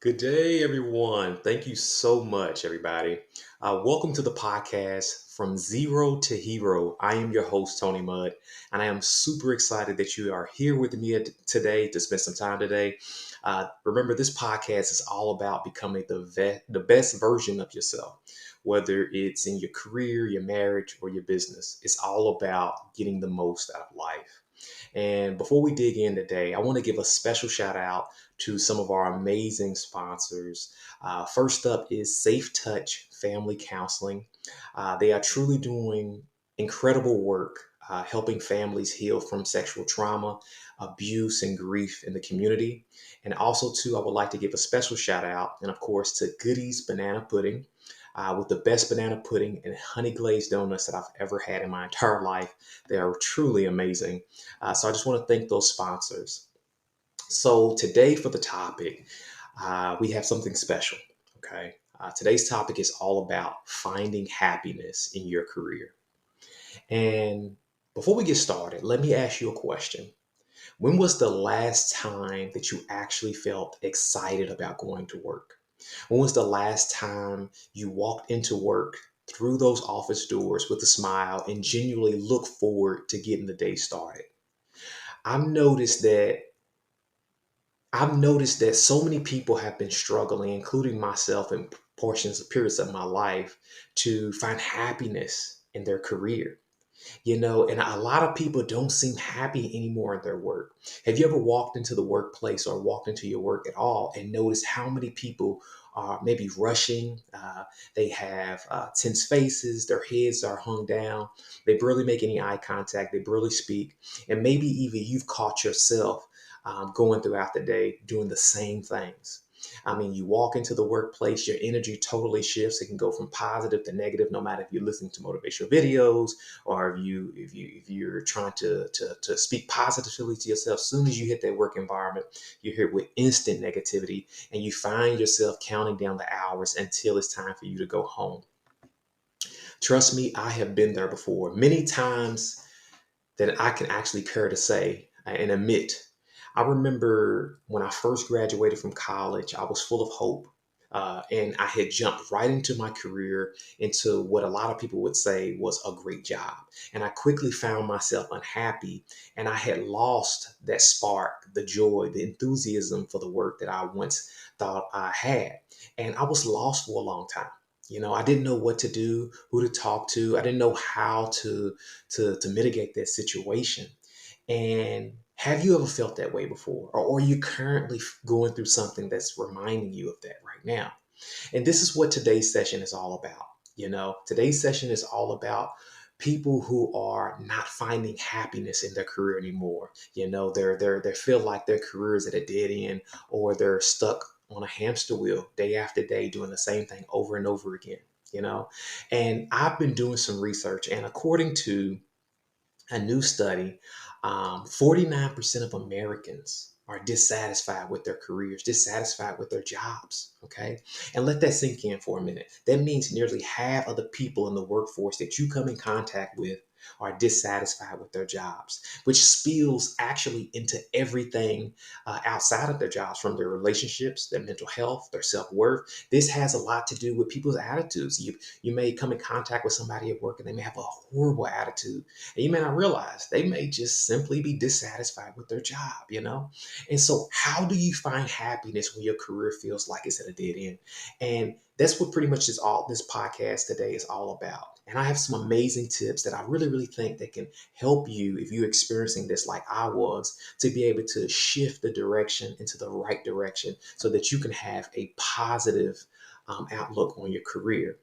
Good day, everyone. Thank you so much, everybody. Welcome to the podcast From Zero to Hero. I am your host, Tony Mudd, and I am super excited that you are here with me today to spend some time today. Remember, this podcast is all about becoming the best version of yourself, whether it's in your career, your marriage, or your business. It's all about getting the most out of life. And before we dig in today, I want to give a special shout out to some of our amazing sponsors. First up is Safe Touch Family Counseling. They are truly doing incredible work helping families heal from sexual trauma, abuse, and grief in the community. And also, too, I would like to give a special shout out, and of course, to Goodies Banana Pudding. With the best banana pudding and honey glazed donuts that I've ever had in my entire life. They are truly amazing. So I just want to thank those sponsors. So today for the topic, we have something special. Okay. Today's topic is all about finding happiness in your career. And before we get started, let me ask you a question. When was the last time that you actually felt excited about going to work? When was the last time you walked into work through those office doors with a smile and genuinely look forward to getting the day started? I've noticed that I've noticed that so many people have been struggling, including myself in periods of my life, to find happiness in their career. And a lot of people don't seem happy anymore at their work. Have you ever walked into the workplace or walked into your work at all and noticed how many people are maybe rushing? They have tense faces, their heads are hung down, they barely make any eye contact, they barely speak, and maybe even you've caught yourself going throughout the day doing the same things. I mean, you walk into the workplace, your energy totally shifts. It can go from positive to negative, no matter if you're listening to motivational videos or if you're trying to speak positively to yourself. As soon as you hit that work environment, you're hit with instant negativity, and you find yourself counting down the hours until it's time for you to go home. Trust me, I have been there before, many times that I can actually care to say and admit. I remember when I first graduated from college, I was full of hope. And I had jumped right into my career, into what a lot of people would say was a great job. And I quickly found myself unhappy, and I had lost that spark, the joy, the enthusiasm for the work that I once thought I had. And I was lost for a long time. I didn't know what to do, who to talk to. I didn't know how to mitigate that situation. And have you ever felt that way before? Or are you currently going through something that's reminding you of that right now? And this is what today's session is all about. Today's session is all about people who are not finding happiness in their career anymore. They feel like their career is at a dead end, or they're stuck on a hamster wheel day after day doing the same thing over and over again. And I've been doing some research, and according to a new study, 49% of Americans are dissatisfied with their careers, dissatisfied with their jobs. Okay. And let that sink in for a minute. That means nearly half of the people in the workforce that you come in contact with are dissatisfied with their jobs, which spills actually into everything outside of their jobs, from their relationships, their mental health, their self-worth. This has a lot to do with people's attitudes. You may come in contact with somebody at work and they may have a horrible attitude, and you may not realize they may just simply be dissatisfied with their job. And so, how do you find happiness when your career feels like it's at a dead end? And that's what pretty much this podcast today is all about. And I have some amazing tips that I really, really think that can help you, if you're experiencing this like I was, to be able to shift the direction into the right direction so that you can have a positive outlook on your career.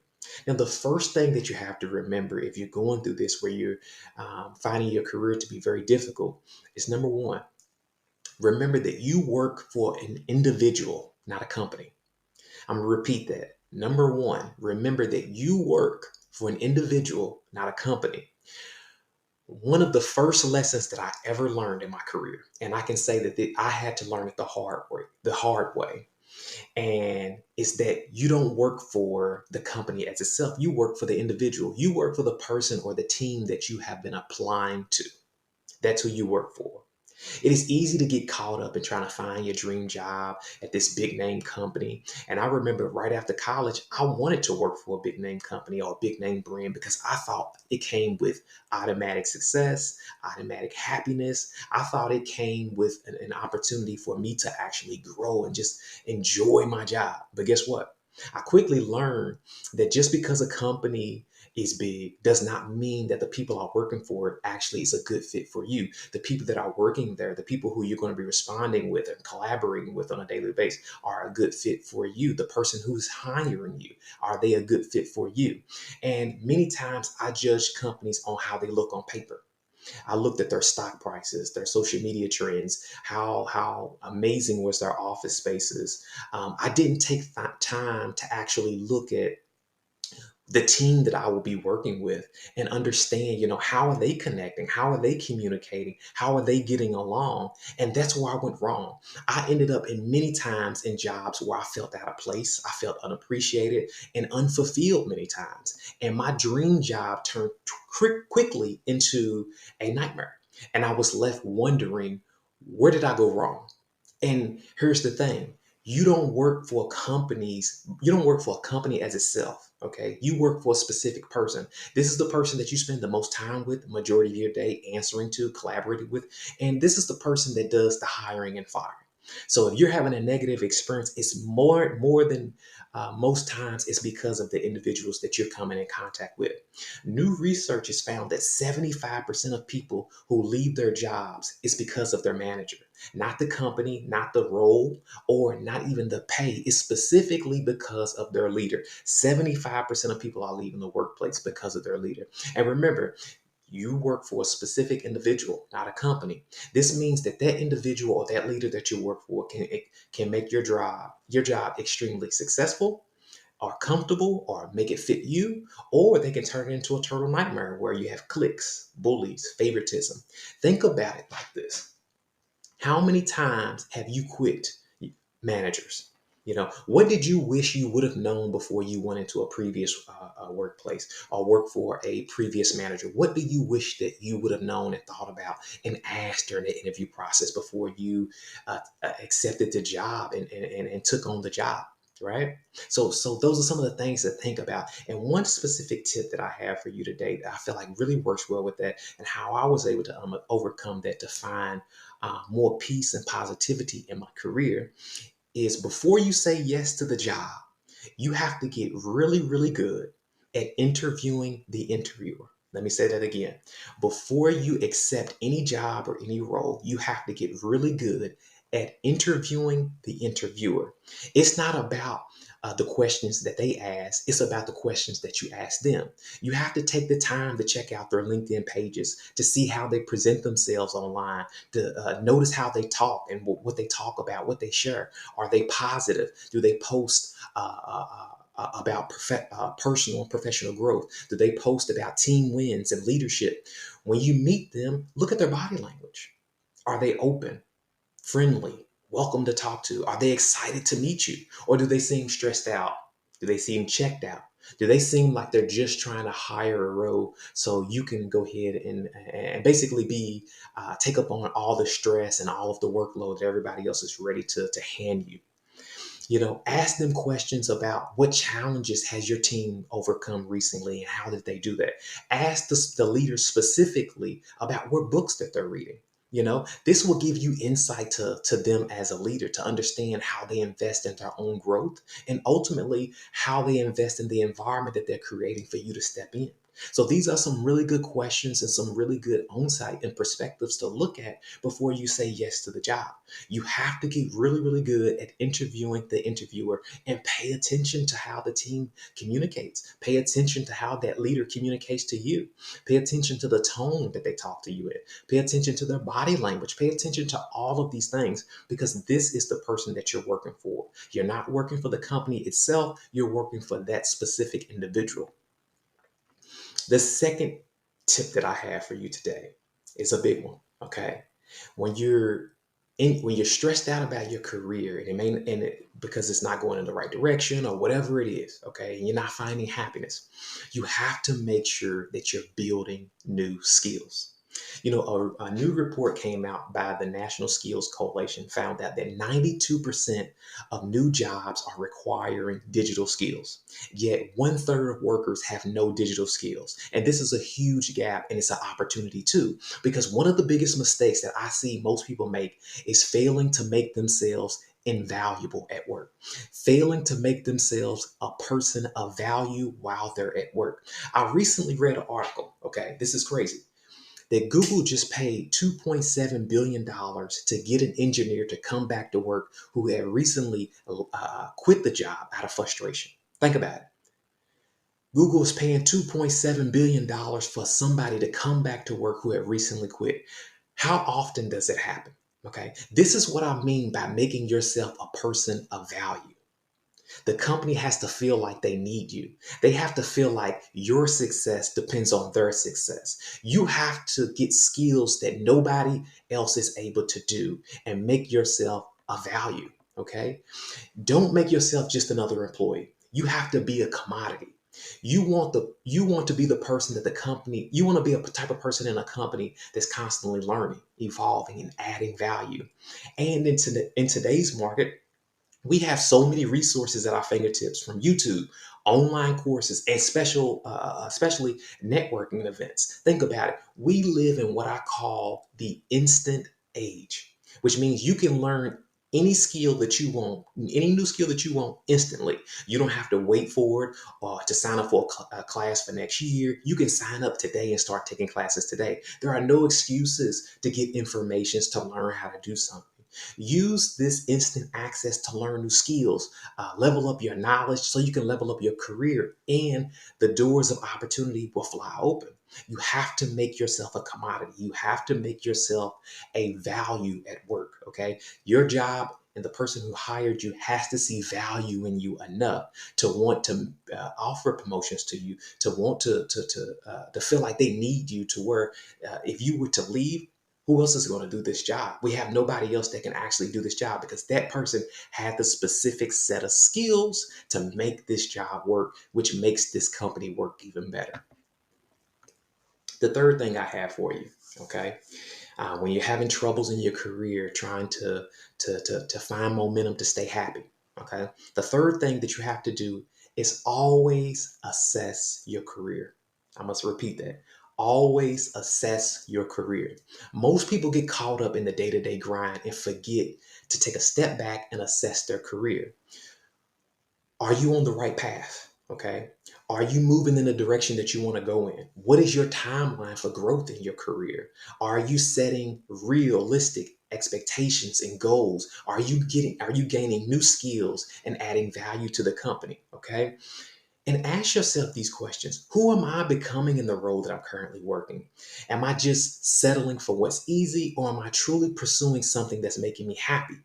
Now, the first thing that you have to remember if you're going through this, where you're finding your career to be very difficult, is number one, remember that you work for an individual, not a company. I'm going to repeat that. Number one, remember that you work for an individual, not a company. One of the first lessons that I ever learned in my career, and I can say that I had to learn it the hard way, and it's that you don't work for the company as itself. You work for the individual. You work for the person or the team that you have been applying to. That's who you work for. It is easy to get caught up in trying to find your dream job at this big name company. And I remember right after college, I wanted to work for a big name company or a big name brand because I thought it came with automatic success, automatic happiness. I thought it came with an opportunity for me to actually grow and just enjoy my job. But guess what? I quickly learned that just because a company is big does not mean that the people are working for it actually is a good fit for you. The people that are working there, the people who you're going to be responding with and collaborating with on a daily basis are a good fit for you. The person who's hiring you, are they a good fit for you? And many times I judge companies on how they look on paper. I looked at their stock prices, their social media trends, how amazing was their office spaces. I didn't take time to actually look at the team that I will be working with and understand, how are they connecting? How are they communicating? How are they getting along? And that's where I went wrong. I ended up in many times in jobs where I felt out of place. I felt unappreciated and unfulfilled many times. And my dream job turned quickly into a nightmare. And I was left wondering, where did I go wrong? And here's the thing. You don't work for a company as itself. Okay. You work for a specific person. This is the person that you spend the most time with, the majority of your day answering to, collaborating with. And this is the person that does the hiring and firing. So if you're having a negative experience, it's more than most times it's because of the individuals that you're coming in contact with. New research has found that 75% of people who leave their jobs is because of their manager, not the company, not the role, or not even the pay. It's specifically because of their leader. 75% of people are leaving the workplace because of their leader. And remember, you work for a specific individual, not a company. This means that that individual or that leader that you work for can make your job extremely successful or comfortable or make it fit you, or they can turn it into a total nightmare where you have cliques, bullies, favoritism. Think about it like this. How many times have you quit managers? What did you wish you would have known before you went into a previous workplace or worked for a previous manager? What do you wish that you would have known and thought about and asked during the interview process before you accepted the job and took on the job? Right. So those are some of the things to think about. And one specific tip that I have for you today that I feel like really works well with that and how I was able to overcome that to find more peace and positivity in my career is before you say yes to the job, you have to get really, really good at interviewing the interviewer. Let me say that again. Before you accept any job or any role, you have to get really good at interviewing the interviewer. It's not about the questions that they ask, it's about the questions that you ask them. You have to take the time to check out their LinkedIn pages to see how they present themselves online, to notice how they talk and what they talk about, what they share. Are they positive? Do they post about personal and professional growth? Do they post about team wins and leadership? When you meet them, look at their body language. Are they open, friendly, welcome to talk to? Are they excited to meet you? Or do they seem stressed out? Do they seem checked out? Do they seem like they're just trying to hire a role so you can go ahead and basically take up on all the stress and all of the workload that everybody else is ready to hand you? Ask them questions about what challenges has your team overcome recently and how did they do that. Ask the leaders specifically about what books that they're reading. This will give you insight to them as a leader to understand how they invest in their own growth and ultimately how they invest in the environment that they're creating for you to step in. So these are some really good questions and some really good insight and perspectives to look at before you say yes to the job. You have to get really, really good at interviewing the interviewer and pay attention to how the team communicates. Pay attention to how that leader communicates to you. Pay attention to the tone that they talk to you in. Pay attention to their body language. Pay attention to all of these things because this is the person that you're working for. You're not working for the company itself. You're working for that specific individual. The second tip that I have for you today is a big one. Okay. When you're when you're stressed out about your career because it's not going in the right direction or whatever it is, okay, and you're not finding happiness, you have to make sure that you're building new skills. A new report came out by the National Skills Coalition found out that 92% of new jobs are requiring digital skills. Yet one third of workers have no digital skills. And this is a huge gap, and it's an opportunity too, because one of the biggest mistakes that I see most people make is failing to make themselves invaluable at work, failing to make themselves a person of value while they're at work. I recently read an article, okay, this is crazy, that Google just paid $2.7 billion to get an engineer to come back to work who had recently quit the job out of frustration. Think about it. Google is paying $2.7 billion for somebody to come back to work who had recently quit. How often does it happen? Okay. This is what I mean by making yourself a person of value. The company has to feel like they need you. They have to feel like your success depends on their success. You have to get skills that nobody else is able to do and make yourself a value. Okay. Don't make yourself just another employee. You have to be a commodity. You want to be the person that the company, you want to be a type of person in a company that's constantly learning, evolving, and adding value. And in today's market, we have so many resources at our fingertips, from YouTube, online courses, and especially networking events. Think about it. We live in what I call the instant age, which means you can learn any skill that you want, any new skill that you want instantly. You don't have to wait for it or to sign up for a class for next year. You can sign up today and start taking classes today. There are no excuses to get information to learn how to do something. Use this instant access to learn new skills, level up your knowledge so you can level up your career, and the doors of opportunity will fly open. You have to make yourself a commodity. You have to make yourself a value at work. Okay. Your job and the person who hired you has to see value in you enough to want to offer promotions to you, to want to feel like they need you, to where if you were to leave, who else is going to do this job? We have nobody else that can actually do this job because that person had the specific set of skills to make this job work, which makes this company work even better. The third thing I have for you, okay, when you're having troubles in your career, trying to find momentum to stay happy, okay, the third thing that you have to do is always assess your career. I must repeat that. Always assess your career. Most people get caught up in the day-to-day grind and forget to take a step back and assess their career. Are you on the right path? Okay. Are you moving in the direction that you want to go in? What is your timeline for growth in your career? Are you setting realistic expectations and goals? Are you gaining new skills and adding value to the company? Okay. And ask yourself these questions. Who am I becoming in the role that I'm currently working? Am I just settling for what's easy, or am I truly pursuing something that's making me happy?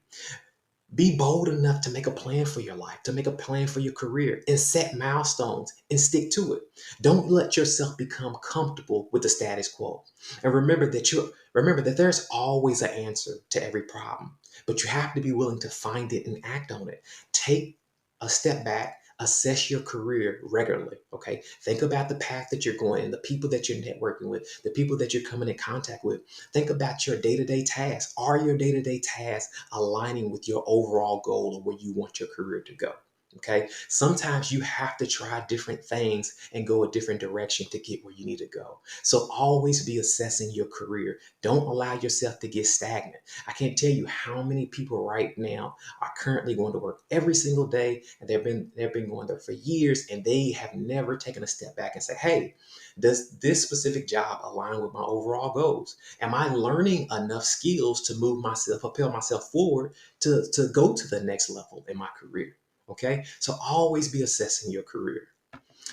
Be bold enough to make a plan for your life, to make a plan for your career, and set milestones and stick to it. Don't let yourself become comfortable with the status quo. And remember that there's always an answer to every problem, but you have to be willing to find it and act on it. Take a step back, assess your career regularly. Okay. Think about the path that you're going and the people that you're networking with, the people that you're coming in contact with. Think about your day-to-day tasks. Are your day-to-day tasks aligning with your overall goal of where you want your career to go? Okay. Sometimes you have to try different things and go a different direction to get where you need to go. So always be assessing your career. Don't allow yourself to get stagnant. I can't tell you how many people right now are currently going to work every single day, and they've been going there for years, and they have never taken a step back and say, hey, does this specific job align with my overall goals? Am I learning enough skills to move myself, propel myself forward to go to the next level in my career? Okay. So always be assessing your career.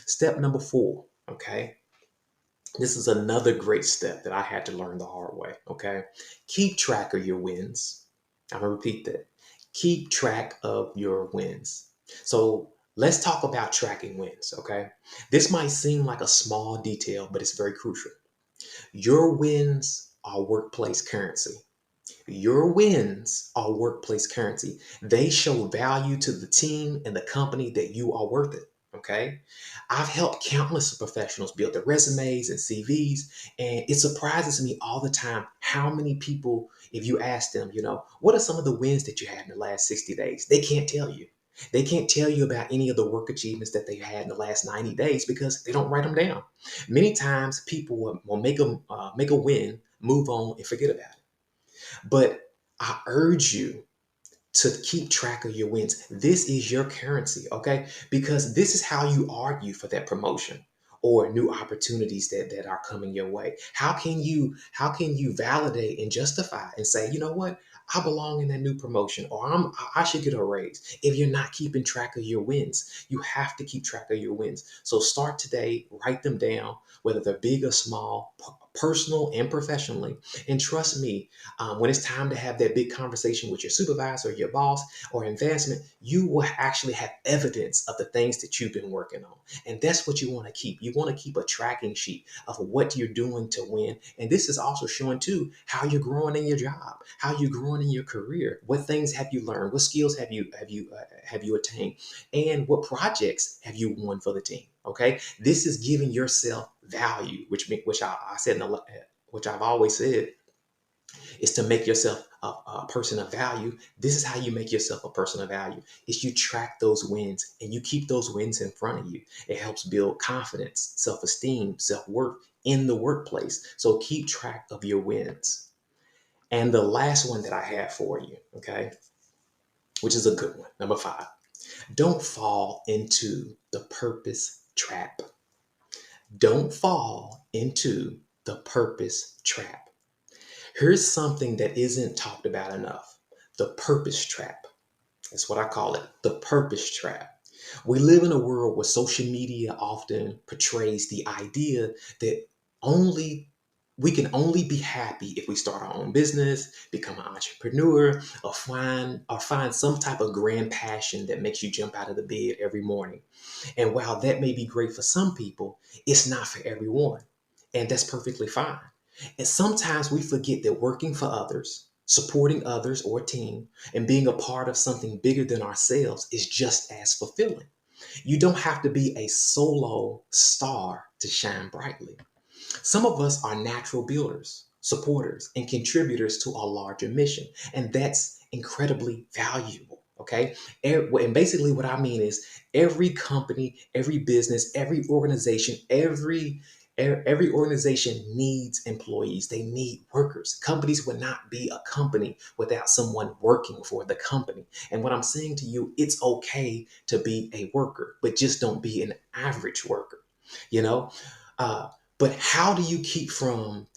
Step number 4. Okay. This is another great step that I had to learn the hard way. Okay. Keep track of your wins. I'm going to repeat that. Keep track of your wins. So let's talk about tracking wins. Okay. This might seem like a small detail, but it's very crucial. Your wins are workplace currency. Your wins are workplace currency. They show value to the team and the company that you are worth it. Okay. I've helped countless professionals build their resumes and CVs, and it surprises me all the time how many people, if you ask them, what are some of the wins that you had in the last 60 days? They can't tell you. They can't tell you about any of the work achievements that they had in the last 90 days because they don't write them down. Many times people will make a win, move on, and forget about it. But I urge you to keep track of your wins. This is your currency, okay? Because this is how you argue for that promotion or new opportunities that are coming your way. How can you validate and justify and say, you know what? I belong in that new promotion or I should get a raise. If you're not keeping track of your wins, you have to keep track of your wins. So start today, write them down, whether they're big or small, personal and professionally. And trust me, when it's time to have that big conversation with your supervisor, your boss, or investment, you will actually have evidence of the things that you've been working on. And that's what you want to keep. You want to keep a tracking sheet of what you're doing to win. And this is also showing too how you're growing in your job, how you're growing in your career. What things have you learned? What skills have you attained? And what projects have you won for the team? Okay, this is giving yourself value, which I said in which I've always said is to make yourself a person of value. This is how you make yourself a person of value. Is you track those wins and you keep those wins in front of you. It helps build confidence, self-esteem, self-worth in the workplace. So keep track of your wins. And the last one that I have for you, okay, which is a good one, number 5. Don't fall into the purpose trap. Don't fall into the purpose trap. Here's something that isn't talked about enough: the purpose trap. That's what I call it, the purpose trap. We live in a world where social media often portrays the idea that only we can only be happy if we start our own business, become an entrepreneur, or find some type of grand passion that makes you jump out of the bed every morning. And while that may be great for some people, it's not for everyone. And that's perfectly fine. And sometimes we forget that working for others, supporting others or a team, and being a part of something bigger than ourselves is just as fulfilling. You don't have to be a solo star to shine brightly. Some of us are natural builders, supporters, and contributors to a larger mission, and that's incredibly valuable. Okay. And basically, what I mean is every company, every business, every organization needs employees. They need workers. Companies would not be a company without someone working for the company. And what I'm saying to you, it's okay to be a worker, but just don't be an average worker. You know, uh, but uh, how do you keep from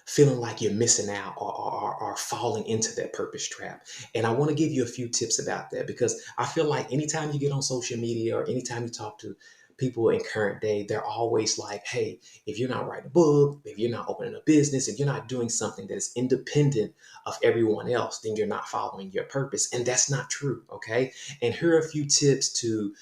feeling like you're missing out or falling into that purpose trap? And I want to give you a few tips about that because I feel like anytime you get on social media or anytime you talk to people in current day, they're always like, hey, if you're not writing a book, if you're not opening a business, if you're not doing something that is independent of everyone else, then you're not following your purpose. And that's not true. Okay. And here are a few tips to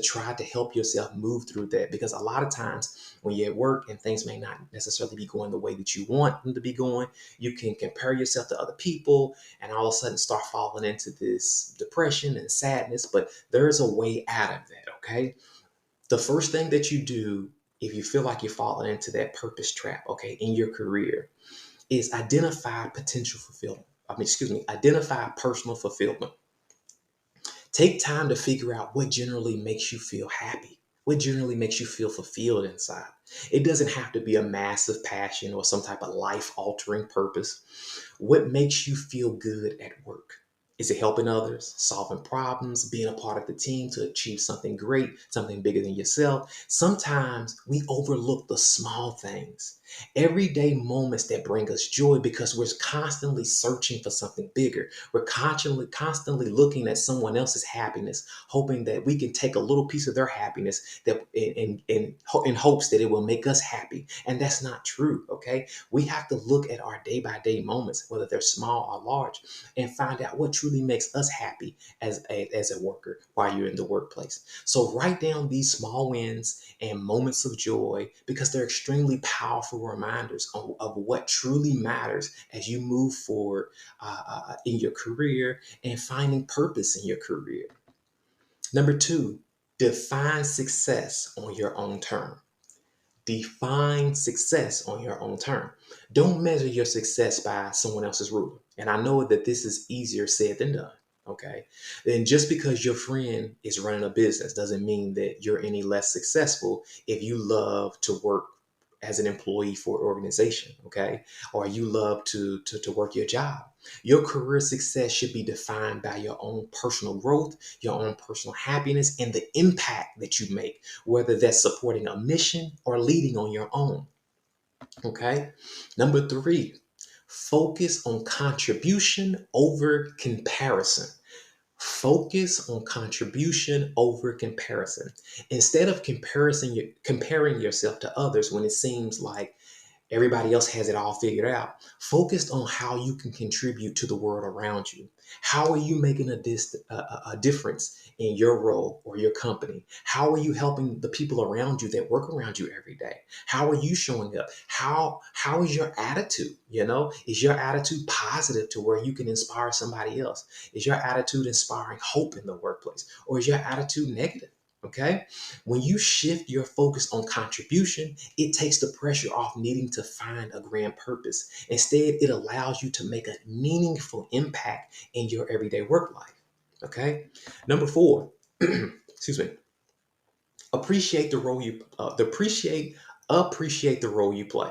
try to help yourself move through that, because a lot of times when you're at work and things may not necessarily be going the way that you want them to be going, you can compare yourself to other people and all of a sudden start falling into this depression and sadness. But there's a way out of that. Okay. The first thing that you do if you feel like you're falling into that purpose trap, okay, in your career, is identify potential fulfillment. Identify personal fulfillment. Take time to figure out what generally makes you feel happy, what generally makes you feel fulfilled inside. It doesn't have to be a massive passion or some type of life altering purpose. What makes you feel good at work? Is it helping others, solving problems, being a part of the team to achieve something great, something bigger than yourself? Sometimes we overlook the small things, everyday moments that bring us joy because we're constantly searching for something bigger. We're constantly looking at someone else's happiness, hoping that we can take a little piece of their happiness that in hopes that it will make us happy. And that's not true. Okay. We have to look at our day by day moments, whether they're small or large, and find out what truly makes us happy as a worker while you're in the workplace. So write down these small wins and moments of joy because they're extremely powerful reminders of what truly matters as you move forward in your career and finding purpose in your career. Number two, define success on your own term. Define success on your own term. Don't measure your success by someone else's ruler. And I know that this is easier said than done. Okay. Then just because your friend is running a business doesn't mean that you're any less successful if you love to work as an employee for an organization, okay? Or you love to work your job. Your career success should be defined by your own personal growth, your own personal happiness, and the impact that you make, whether that's supporting a mission or leading on your own, okay? Number three, focus on contribution over comparison. Focus on contribution over comparison. Instead of comparing yourself to others when it seems like everybody else has it all figured out. Focused on how you can contribute to the world around you. How are you making a difference in your role or your company? How are you helping the people around you that work around you every day? How are you showing up? How is your attitude? Is your attitude positive to where you can inspire somebody else? Is your attitude inspiring hope in the workplace, or is your attitude negative? Okay. When you shift your focus on contribution, it takes the pressure off needing to find a grand purpose. Instead, it allows you to make a meaningful impact in your everyday work life. Okay. Number four, excuse me, appreciate the role you appreciate the role you play.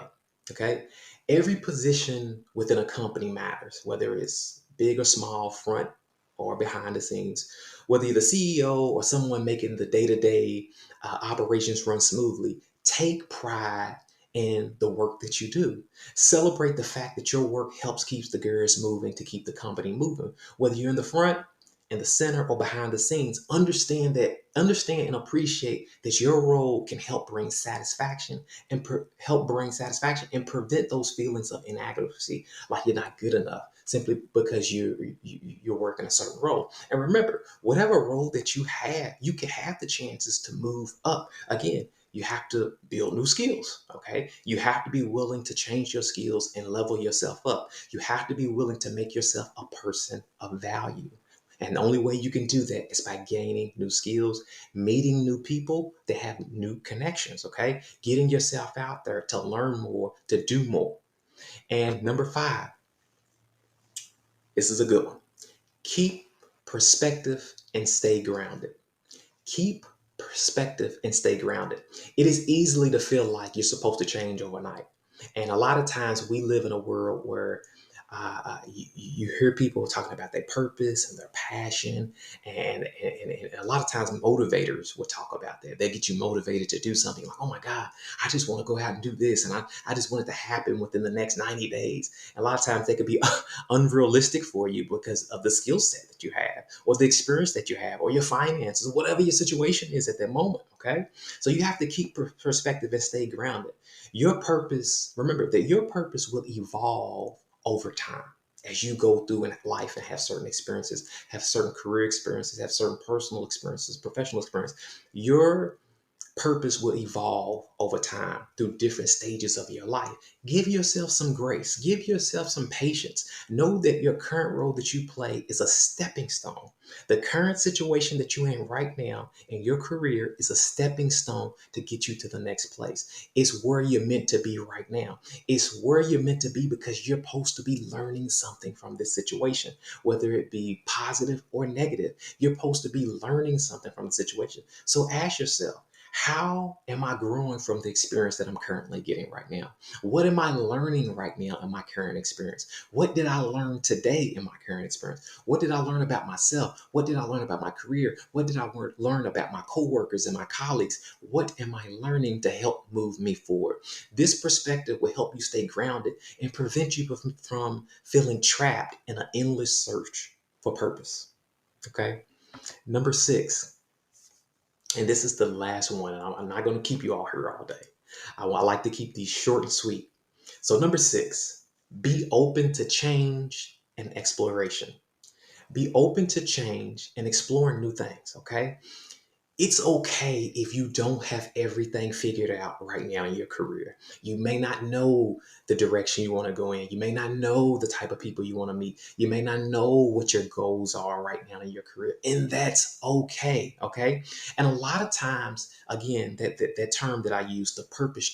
Okay. Every position within a company matters, whether it's big or small, front or behind the scenes, whether you're the CEO or someone making the day-to-day operations run smoothly. Take pride in the work that you do. Celebrate the fact that your work helps keeps the gears moving to keep the company moving. Whether you're in the front, in the center, or behind the scenes, understand and appreciate that your role can help bring satisfaction and prevent those feelings of inadequacy, like you're not good enough simply because you're working a certain role. And remember, whatever role that you have, you can have the chances to move up. Again, you have to build new skills. Okay. You have to be willing to change your skills and level yourself up. You have to be willing to make yourself a person of value. And the only way you can do that is by gaining new skills, meeting new people that have new connections. Okay. Getting yourself out there to learn more, to do more. And number five, this is a good one. Keep perspective and stay grounded. Keep perspective and stay grounded. It is easily to feel like you're supposed to change overnight. And a lot of times we live in a world where you hear people talking about their purpose and their passion. And a lot of times motivators will talk about that. They get you motivated to do something like, oh my God, I just want to go out and do this. And I just want it to happen within the next 90 days. And a lot of times they could be unrealistic for you because of the skill set that you have or the experience that you have or your finances, whatever your situation is at that moment. Okay. So you have to keep perspective and stay grounded. Your purpose, remember that your purpose will evolve over time as you go through in life and have certain experiences, have certain career experiences, have certain personal experiences, professional experience. Your purpose will evolve over time through different stages of your life. Give yourself some grace. Give yourself some patience. Know that your current role that you play is a stepping stone. The current situation that you're in right now in your career is a stepping stone to get you to the next place. It's where you're meant to be right now. It's where you're meant to be because you're supposed to be learning something from this situation, whether it be positive or negative. You're supposed to be learning something from the situation. So ask yourself, how am I growing from the experience that I'm currently getting right now? What am I learning right now in my current experience? What did I learn today in my current experience? What did I learn about myself? What did I learn about my career? What did I learn about my coworkers and my colleagues? What am I learning to help move me forward? This perspective will help you stay grounded and prevent you from feeling trapped in an endless search for purpose. Okay. Number six, and this is the last one. And I'm not going to keep you all here all day. I like to keep these short and sweet. So, number six, be open to change and exploration. Be open to change and exploring new things. Okay. It's okay if you don't have everything figured out right now in your career. You may not know the direction you want to go in. You may not know the type of people you want to meet. You may not know what your goals are right now in your career. And that's okay. Okay. And a lot of times, again, that term that I use, the purpose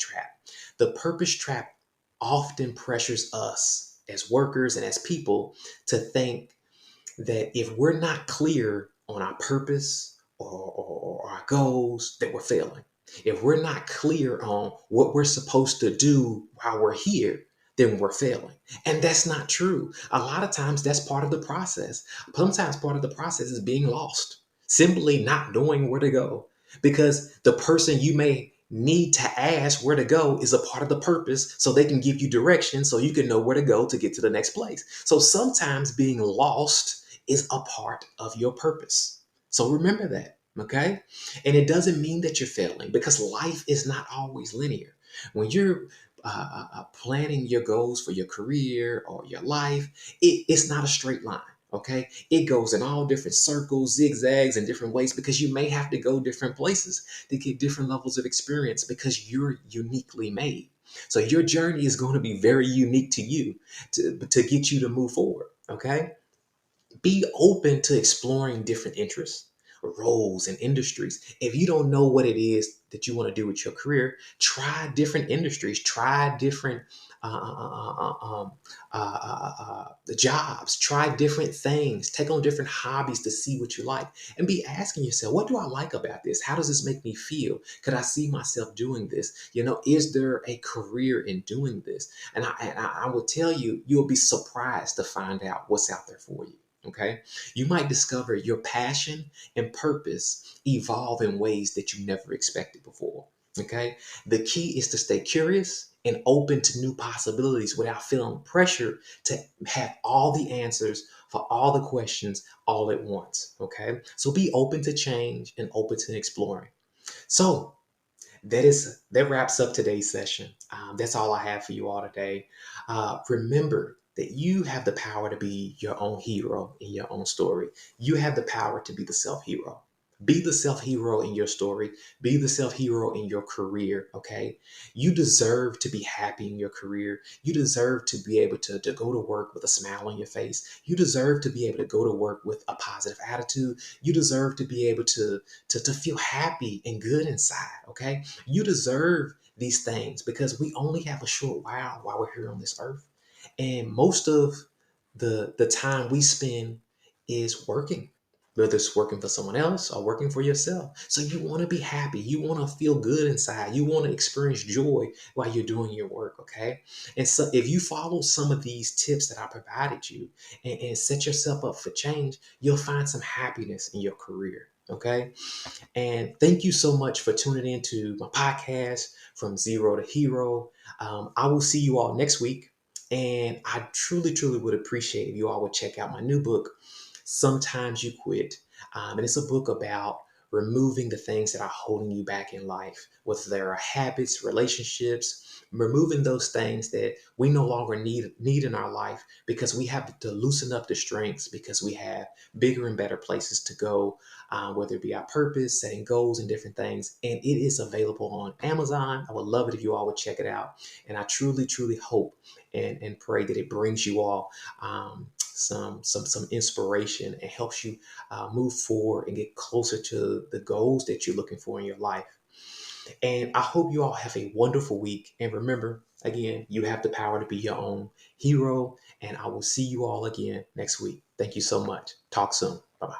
trap often pressures us as workers and as people to think that if we're not clear on our purpose or our goals, that we're failing. If we're not clear on what we're supposed to do while we're here, then we're failing. And that's not true. A lot of times that's part of the process. Sometimes part of the process is being lost, simply not knowing where to go. Because the person you may need to ask where to go is a part of the purpose so they can give you direction so you can know where to go to get to the next place. So sometimes being lost is a part of your purpose. So remember that, okay? And it doesn't mean that you're failing because life is not always linear. When you're planning your goals for your career or your life, it's not a straight line. Okay, it goes in all different circles, zigzags, and different ways because you may have to go different places to get different levels of experience because you're uniquely made. So your journey is going to be very unique to you to get you to move forward. Okay, be open to exploring different interests, roles, and industries. If you don't know what it is that you want to do with your career, try different industries, try different jobs, try different things, take on different hobbies to see what you like, and be asking yourself, what do I like about this? How does this make me feel? Could I see myself doing this? Is there a career in doing this? And I will tell you, you'll be surprised to find out what's out there for you. Okay. You might discover your passion and purpose evolve in ways that you never expected before. Okay. The key is to stay curious and open to new possibilities without feeling pressure to have all the answers for all the questions all at once. Okay. So be open to change and open to exploring. So that wraps up today's session. That's all I have for you all today. Remember that you have the power to be your own hero in your own story. You have the power to be the self hero. Be the self hero in your story. Be the self hero in your career. Okay. You deserve to be happy in your career. You deserve to be able to go to work with a smile on your face. You deserve to be able to go to work with a positive attitude. You deserve to be able to feel happy and good inside. Okay. You deserve these things because we only have a short while we're here on this earth. And most of the time we spend is working, whether it's working for someone else or working for yourself. So you want to be happy. You want to feel good inside. You want to experience joy while you're doing your work. Okay. And so if you follow some of these tips that I provided you and set yourself up for change, you'll find some happiness in your career. Okay. And thank you so much for tuning in to my podcast, From Zero to Hero. I will see you all next week. And I truly, truly would appreciate if you all would check out my new book, Sometimes You Quit. And it's a book about removing the things that are holding you back in life, whether there are habits, relationships, removing those things that we no longer need in our life because we have to loosen up the strengths because we have bigger and better places to go, whether it be our purpose, setting goals, and different things. And it is available on Amazon. I would love it if you all would check it out. And I truly, truly hope and pray that it brings you all some inspiration and helps you move forward and get closer to the goals that you're looking for in your life. And I hope you all have a wonderful week. And remember, again, you have the power to be your own hero. And I will see you all again next week. Thank you so much. Talk soon. Bye bye.